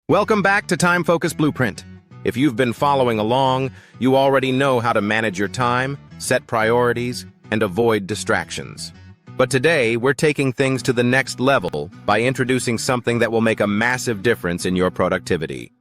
Welcome back to Time Focus Blueprint. If you've been following along, you already know how to manage your time, set priorities, and avoid distractions. But today, we're taking things to the next level by introducing something that will make a massive difference in your productivity.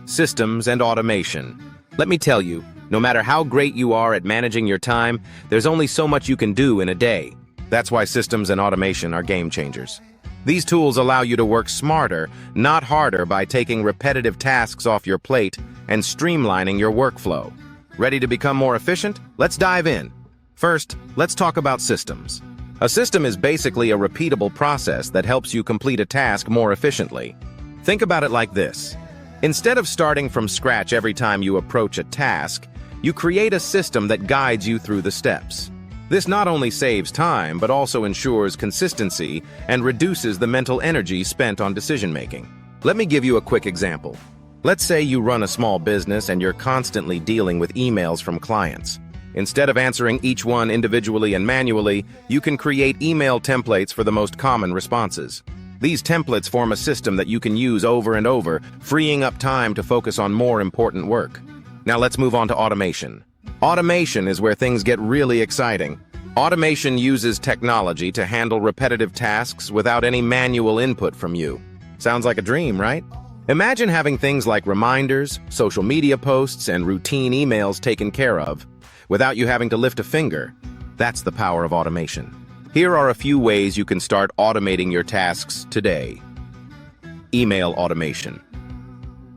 Systems and automation. Let me tell you, no matter how great you are at managing your time, there's only so much you can do in a day. That's why systems and automation are game changers. These tools allow you to work smarter, not harder, by taking repetitive tasks off your plate and streamlining your workflow. Ready to become more efficient? Let's dive in. First, let's talk about systems. A system is basically a repeatable process that helps you complete a task more efficiently. Think about it like this. Instead of starting from scratch every time you approach a task, you create a system that guides you through the steps. This not only saves time, but also ensures consistency and reduces the mental energy spent on decision-making. Let me give you a quick example. Let's say you run a small business and you're constantly dealing with emails from clients. Instead of answering each one individually and manually, you can create email templates for the most common responses. These templates form a system that you can use over and over, freeing up time to focus on more important work. Now let's move on to automation. Automation is where things get really exciting. Automation uses technology to handle repetitive tasks without any manual input from you. Sounds like a dream, right? Imagine having things like reminders, social media posts, and routine emails taken care of without you having to lift a finger. That's the power of automation. Here are a few ways you can start automating your tasks today. Email automation.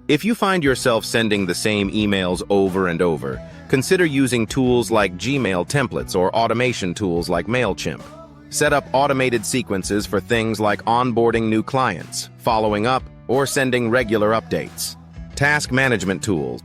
If you find yourself sending the same emails over and over, consider using tools like Gmail templates or automation tools like MailChimp. Set up automated sequences for things like onboarding new clients, following up, or sending regular updates. Task management tools.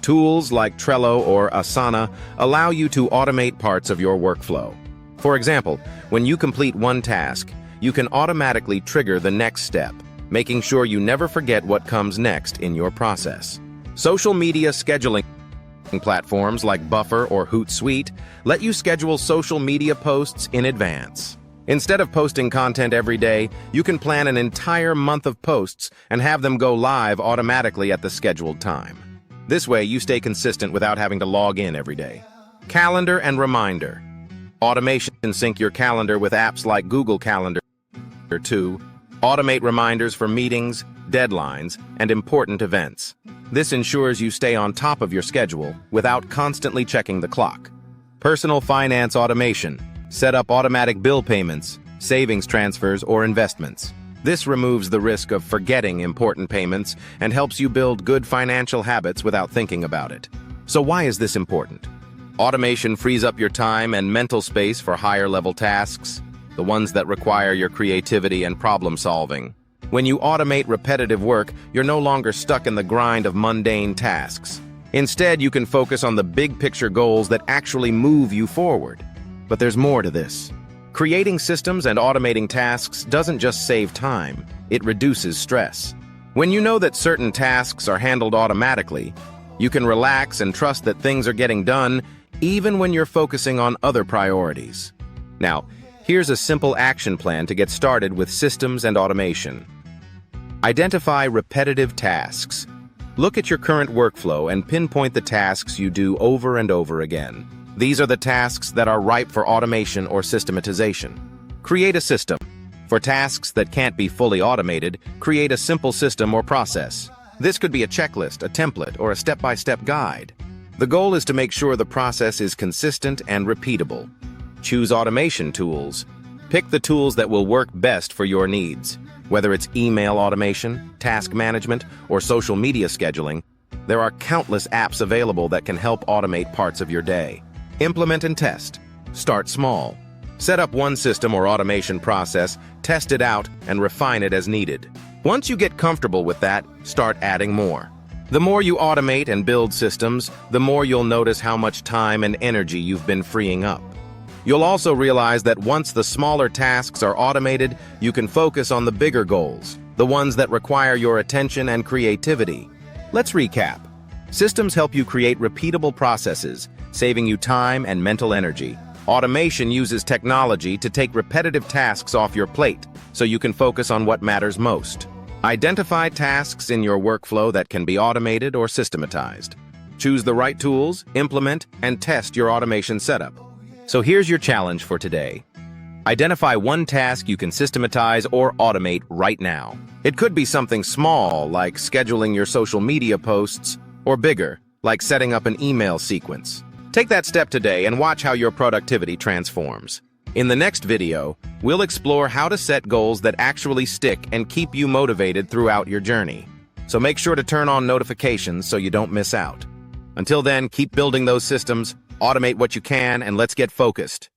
Tools like Trello or Asana allow you to automate parts of your workflow. For example, when you complete one task, you can automatically trigger the next step, making sure you never forget what comes next in your process. Social media scheduling platforms like Buffer or Hootsuite let you schedule social media posts in advance. Instead of posting content every day, you can plan an entire month of posts and have them go live automatically at the scheduled time. This way, you stay consistent without having to log in every day. Calendar and reminder. Automation can sync your calendar with apps like Google Calendar to automate reminders for meetings, deadlines, and important events. This ensures you stay on top of your schedule without constantly checking the clock. Personal finance automation. Set up automatic bill payments, savings transfers, or investments. This removes the risk of forgetting important payments and helps you build good financial habits without thinking about it. So why is this important? Automation frees up your time and mental space for higher-level tasks, the ones that require your creativity and problem-solving. When you automate repetitive work, you're no longer stuck in the grind of mundane tasks. Instead, you can focus on the big-picture goals that actually move you forward. But there's more to this. Creating systems and automating tasks doesn't just save time, it reduces stress. When you know that certain tasks are handled automatically, you can relax and trust that things are getting done even when you're focusing on other priorities. Now, here's a simple action plan to get started with systems and automation. Identify repetitive tasks. Look at your current workflow and pinpoint the tasks you do over and over again. These are the tasks that are ripe for automation or systematization. Create a system. For tasks that can't be fully automated, create a simple system or process. This could be a checklist, a template, or a step-by-step guide. The goal is to make sure the process is consistent and repeatable. Choose automation tools. Pick the tools that will work best for your needs. Whether it's email automation, task management, or social media scheduling, there are countless apps available that can help automate parts of your day. Implement and test. Start small. Set up one system or automation process, test it out, and refine it as needed. Once you get comfortable with that, start adding more. The more you automate and build systems, the more you'll notice how much time and energy you've been freeing up. You'll also realize that once the smaller tasks are automated, you can focus on the bigger goals, the ones that require your attention and creativity. Let's recap. Systems help you create repeatable processes, saving you time and mental energy. Automation uses technology to take repetitive tasks off your plate, so you can focus on what matters most. Identify tasks in your workflow that can be automated or systematized. Choose the right tools, implement, and test your automation setup. So here's your challenge for today. Identify one task you can systematize or automate right now. It could be something small, like scheduling your social media posts, or bigger, like setting up an email sequence. Take that step today and watch how your productivity transforms. In the next video, we'll explore how to set goals that actually stick and keep you motivated throughout your journey. So make sure to turn on notifications so you don't miss out. Until then, keep building those systems, automate what you can, and let's get focused.